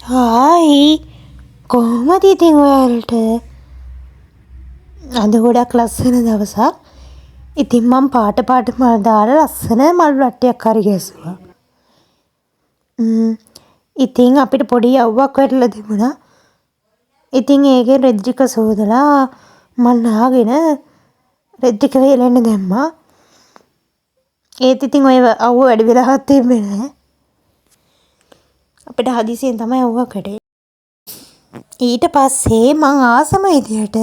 Hi කොහොමද ඉතින් ඔයාලට? අද ගොඩක් ලස්සන දවසක්. ඉතින් මම පාට මල් දාලා ලස්සන මල් වට්ටියක් හරි ගැසුවා. ඉතින් අපිට පොඩි යව්වක් වැටලා තිබුණා. ඉතින් ඒකෙන් රෙදි ටික සෝදලා මල් නාගෙන රෙදි ටික වේලෙන්න දැම්මා. ඒත් ඉතින් ඔය අවුව වැඩි වෙලාවක් තිබ්බේ නැහැ. අපිට හදිසියෙන් තමයි අවුව කඩේ. ඊට පස්සේ මං ආසම විදියට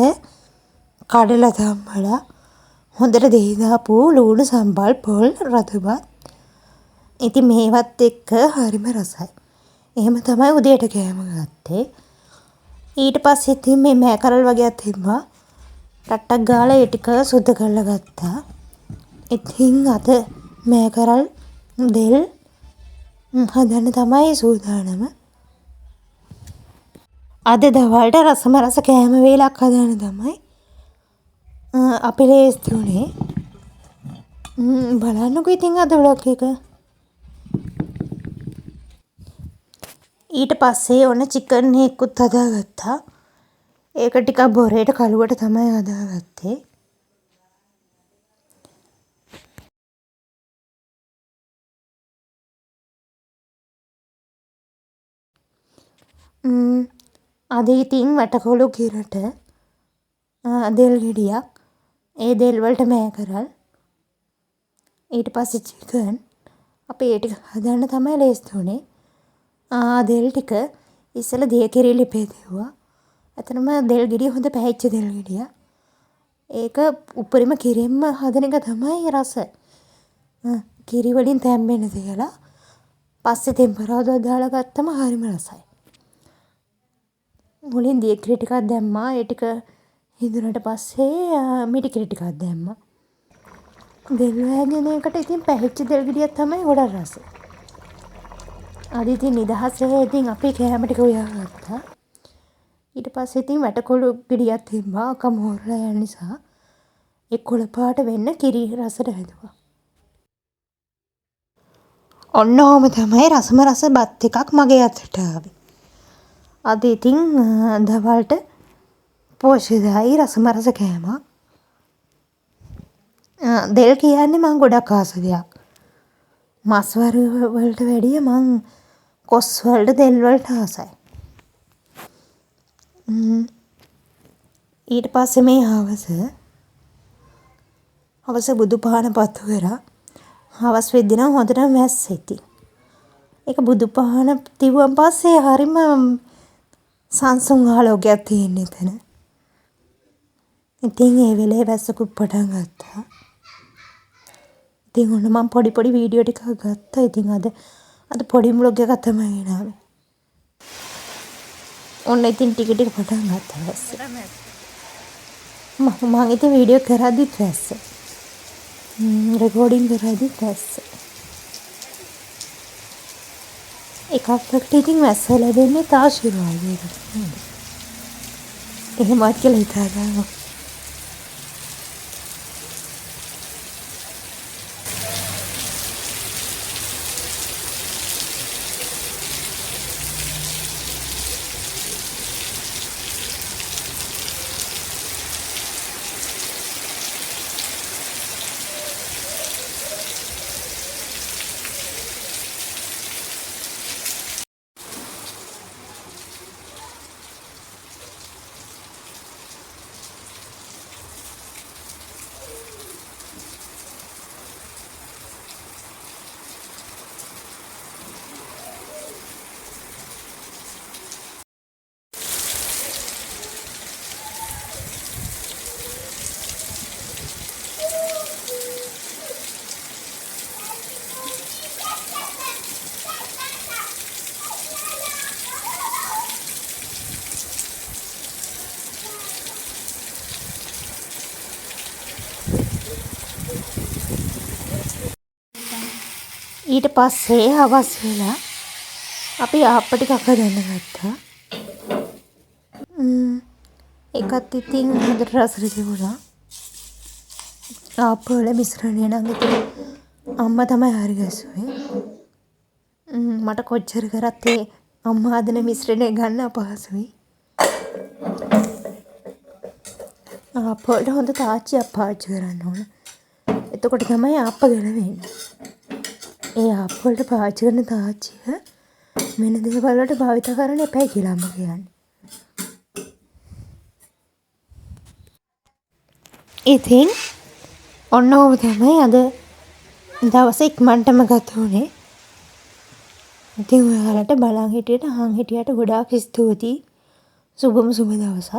කඩලා තම්බලා හොඳට දේ දාපු ලුණු සම්බල් පොල් රතුපත්. ඉතින් මේවත් එක්ක හරිම රසයි. එහෙම තමයි උදේට කෑම ගත්තේ. ඊට පස්සේ ඉතින් මේ මෑකරල් වගේක් තිබ්බා. රට්ටක් ගාලා ඒ ටික සුද්ධ කරලා ගත්තා. ඉතින් අද මෑකරල් දෙල් හදන්න තමයි සූදානම. අද දවල්ට රස කෑම වේලක් හදන්න තමයි අපි ලේස්ති වුණේ. බලන්නකෝ ඉතින් අද ව්ලොග් එක. ඊට පස්සේ ඔන්න චිකන් එකකුත් හදාගත්තා. ඒක ටිකක් බොරේට කලුවට තමයි හදාගත්තේ. අද ඉතින් වැටකොළු කිරට දෙල් ගෙඩියක්. ඒ දෙල් වලට මෑකරල්. ඊට පස්සේ චිකන්. අපි ඒ ටික හදන්න තමයි ලේස්ති වුණේ. දෙල් ටික ඉස්සෙල්ලා දිය කිරි ලිපේ දෙව්වා. ඇත්තටම දෙල් ගෙඩිය හොඳ පැහිච්ච දෙල් ගෙඩියක්. ඒක උපරිම කිරින්ම හදන එක තමයි රස. කිරි වලින් තැම්බෙන්න තියලා පස්සේ තෙම්පරාදුවක් දාලා ගත්තම හරිම රසයි. මුලින් දිය කිරි ටිකක් දැම්මා. ඒ ටික හිඳුනට පස්සේ මිටි කිරි ටිකක් දැම්මා. දෙල් වෑගෙන එකට ඉතින් පැහිච්ච දෙල් ගෙඩියක් තමයි ගොඩක් රස. අද ඉතින් නිදහසේ ඉතින් අපි කෑම ටික උයාගත්තා. ඊට පස්සේ ඉතින් වැටකොළු ගෙඩියක් තිබ්බා. අක්කා මෝරලා යන නිසා ඒ කොළ පාට වෙන්න කිරි රසට හැදුවා. ඔන්න ඔහොම තමයි රසම රස බත් එකක් මගේ අතට ආවේ. අද ඉතින් දවල්ට පෝෂ්‍යදායී රසම රස කෑමක්. දෙල් කියන්නේ මං ගොඩක් ආස දෙයක්. මස් වලට වැඩිය මං කොස් වලට දෙල් වලට ආසයි. ඊට පස්සේ මේ හවස බුදු පහන පත්තු කරා. හවස් වෙද්දි නම් හොඳටම වැස්ස ඉතින්. ඒක බුදු පහන තිබුවන් පස්සේ හරිම සංසුන් ආලෝකයක් තියෙන එතන. ඉතින් ඒ වෙලේ වැස්සකුත් පටන් ගත්තා. ඉතින් ඔන්න මම පොඩි වීඩියෝ ටිකක් ගත්තා. ඉතින් අද පොඩි ව්ලොග් එකක් තමයි ගෙනාවේ. ඔන්න ඉතින් ටික පටන් ගත්තා වැස්ස. මම ඉතින් වීඩියෝ කරද්දිත් වැස්ස. රෙකෝඩින් කරද්දිත් වැස්ස. එකකට ඉතින් වැස්ස ලැබෙන්නේ ආශිර්වාදයකට නේද? එහෙමත් කියලා හිතා ගන්නවා. ඊට පස්සේ හවස් වෙලා අපි ආප්ප ටිකක් හදන්න ගත්තා. ඒකත් ඉතින් හොඳට රසට තිබුණා. ආප්පවල මිශ්‍රණය නම් ඉතින් අම්මා තමයි හරි ගැස්සුවේ. මට කොච්චර කරත් ඒ අම්මා හදන මිශ්‍රණය ගන්න අපහසුයි. ආප්පවලට හොඳ තාච්චියක් පාවිච්චි කරන්න ඕන. එතකොට තමයි ආප්ප ගැලවෙන්නේ. ඒ ආප්පවලට පාවිච්චි කරන තාච්චිය වෙන දේවල් වලට භාවිත කරන්න එපයි කියලා අම්මා කියන්නේ. ඉතින් ඔන්න ඔහොම තමයි අද දවස ඉක්මනටම ගත වුණේ. ඉතින් ඔයාලට බලන් හිටියට අහන් හිටියට ගොඩාක් ස්තුතියි. සුබම සුබ දවසක්.